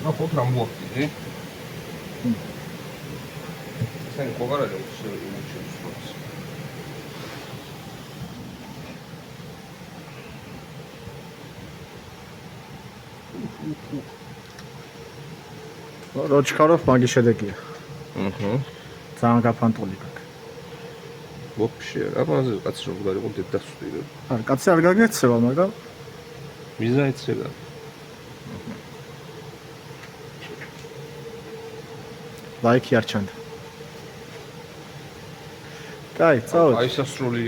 ნახოთ რა მოახდინე. Sen kogarada uçuyorsunuz. როჩკაროვ მაგი შედეგია. ძალიან გაფანტული გაკ. Вообще, ამაზე კაცი რომ გარიყო დედასვდი რა. არა, კაცი არ გაგეცევა, მაგრამ ვიზა ეცედა. ლაიქი არ ჩანდა. კაი, წავედი. აი სასრული